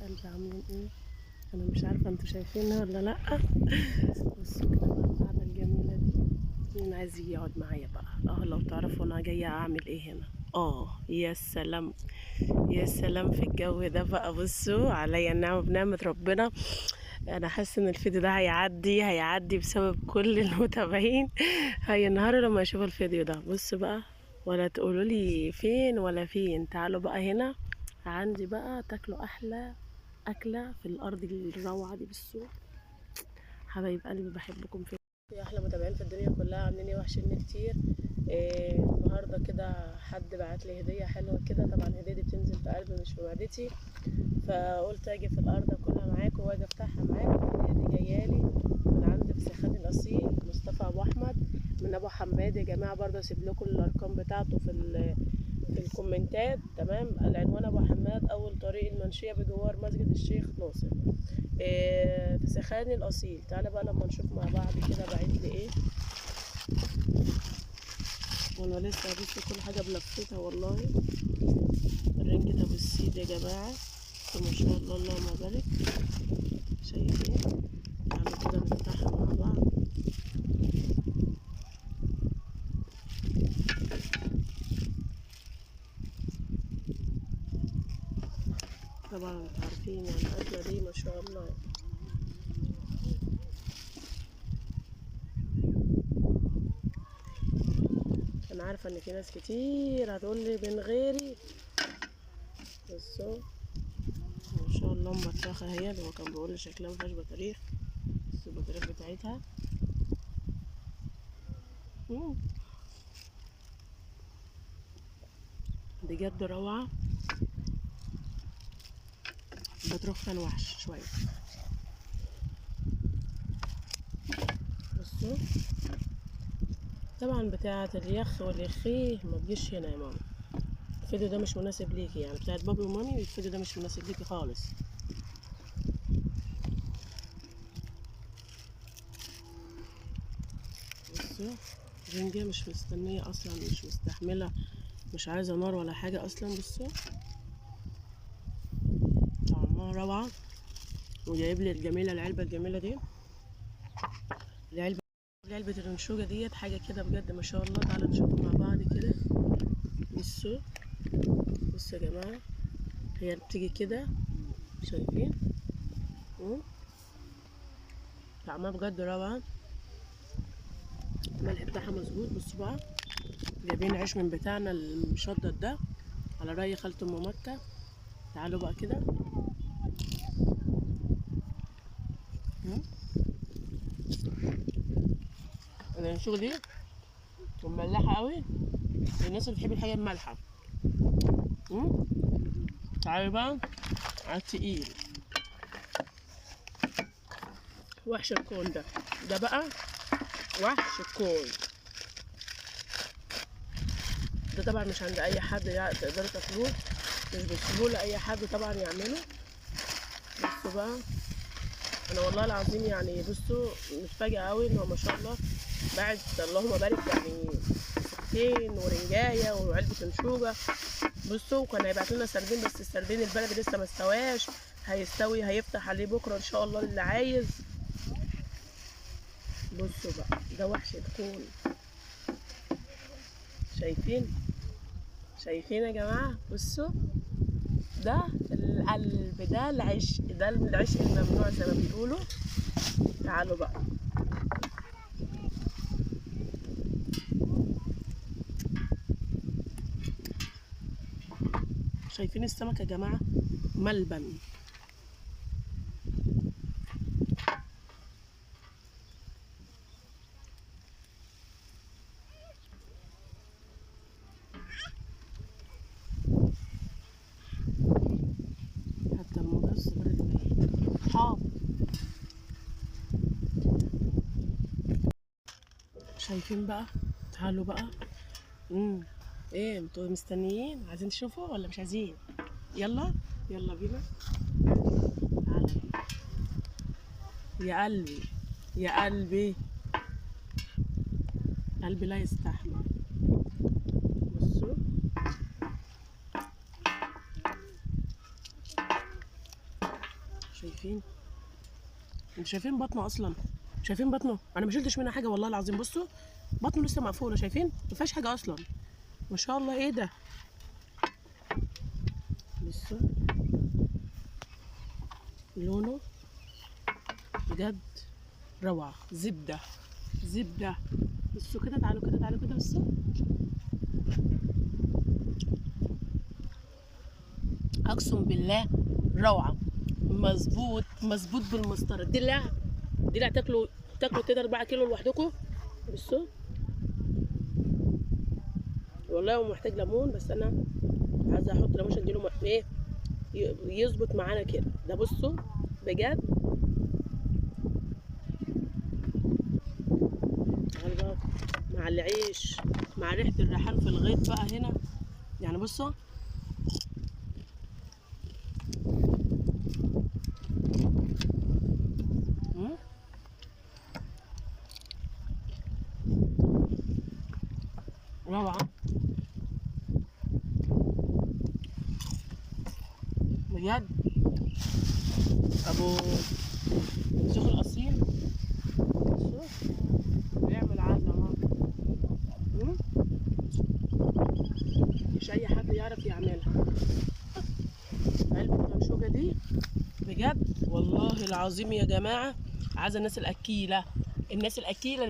قلبي عاملين ايه؟ انا مش عارفه انتوا شايفينها ولا لا. بصوا كده بقى القعده الجميله دي. مين عايز يجي يقعد معايا بقى؟ لو تعرفوا انا جايه اعمل ايه هنا. يا سلام، يا سلام في الجو ده بقى. بصوا عليا النعمه بنعمه ربنا. انا حاسه ان الفيديو ده هيعدي بسبب كل المتابعين هينهاروا لما يشوفوا الفيديو ده. بصوا بقى، ولا تقولوا لي فين ولا فين. تعالوا بقى هنا عندي بقى تاكلوا احلى اكله في الارض الروعه دي. بالسوق حبايب قلبي بحبكم في يا احلى متابعين في الدنيا كلها. عاملين ايه؟ وحشني كتير. النهارده كده حد بعت لي هديه حلوه كده. طبعا الهديه دي بتنزل في قلبي مش في معدتي، فقلت اجي في الارض اكلها معاكم واجي افتحها معاكم. الهديه دي جايه لي من عند فسيخان الاصيل مصطفى ابو احمد من ابو حماد. يا جماعه برضه اسيب لكم الارقام بتاعته في الكومنتات. تمام، العنوان ابو حماد اول طريق المنشيه بجوار مسجد الشيخ ناصر. فسيخان الاصيل. تعالى بقى لما نشوف مع بعض كده بعت لي ايه. وانا لسه هبص كل حاجه بلفتها والله. رنجة ابو السيد يا جماعه، ما شاء الله اللهم بارك. شايفين؟ تعالوا كده نفتحها مع بعض. طبعا انتوا عارفين يعني الاكله دي ما شاء الله. انا عارفه ان في ناس كتير هتقول لي من غيري. بصوا ما شاء الله مبطرخه اهي. هو كان بيقول لي شكلها مفيهاش بطاريخ، بس البطاريخ بتاعتها بجد روعه. البطروخ كان وحش شويه. بصوا طبعا بتاعه اليخ واليخيه ما تجيش هنا يا ماما. الفيديو ده مش مناسب ليكي، يعني بتاعت بابي ومامي. الفيديو ده مش مناسب ليكي خالص. بصوا رنجة مش مستنية اصلا، مش مستحملة، مش عايزة نار ولا حاجة اصلا. بصوا طعمها روعة. وجايب لي الجميلة العلبة الجميلة دي. علبة الرنشوجة ديت حاجة كده بجد ما شاء الله. تعالوا نشوفوا مع بعض كده. بصوا بصوا يا جماعة، هي بتيجي كده شايفين؟ طعمها بجد روعة. الملح بتاعها مظبوط. بصوا بقى، جايبين عيش من بتاعنا المشطط ده على رأي خالة ام مكة. تعالوا بقى كده. الرنشوجة دي مملحة قوي للناس اللي بتحب الحاجة المالحة. تعالوا بقى على التقيل. وحش الكون ده بقى وحش الكون ده. طبعا مش عند اي حد تقدروا تاكلوه، مش بسهوله اي حد طبعا يعمله. بصوا بقى، انا والله العظيم يعني بصوا متفاجئه قوي ان هو ما شاء الله بعد اللهم بارك يعني فسيختين ورنجايه وعلبه انشوجه. بصوا كان هيبعت لنا سردين، بس السردين البلدي لسه ما استواش. هيستوي هيفتح عليه بكره ان شاء الله اللي عايز. بصوا بقى ده وحش الكون. شايفين يا جماعه؟ بصوا ده القلب، ده العشق، ده العشق الممنوع زي ما بيقولوا. تعالوا بقى. شايفين السمك يا جماعه؟ ملبن. حتى الموضوع برد حار. شايفين بقى؟ تعالوا بقى. ايه انتوا مستنيين؟ عايزين تشوفوا ولا مش عايزين؟ يلا بينا. تعالى يا قلبي، يا قلبي، قلبي لا يستحمل. بصوا شايفين؟ انتوا شايفين بطنه اصلا؟ شايفين بطنه؟ انا ما شلتش منها حاجه والله العظيم. بصوا بطنه لسه مقفوله، شايفين؟ ما فيهاش حاجه اصلا. ما شاء الله. ايه ده؟ بصوا لونه بجد روعه. زبده زبده. بصوا كده، تعالوا كده، تعالوا كده، بصوا. اقسم بالله روعه. مظبوط مظبوط بالمسطره. دلع تاكلوا كده 4 كيلو لوحدكم. بصوا والله هو محتاج ليمون، بس انا عايزه احط ليمون عشان اديله ايه يظبط معانا كده. ده بصوا بجد. تعالوا بقى مع العيش، مع ريحه الريحان في الغيط بقى هنا. يعني بصوا مم. روعه بجد. ابو شيخ الاصيل بصوا بيعمل عزمه. مش اي حد يعرف يعملها. علبه الانشوجه دي بجد والله العظيم يا جماعه. عايزه الناس الاكيله، الناس الاكيله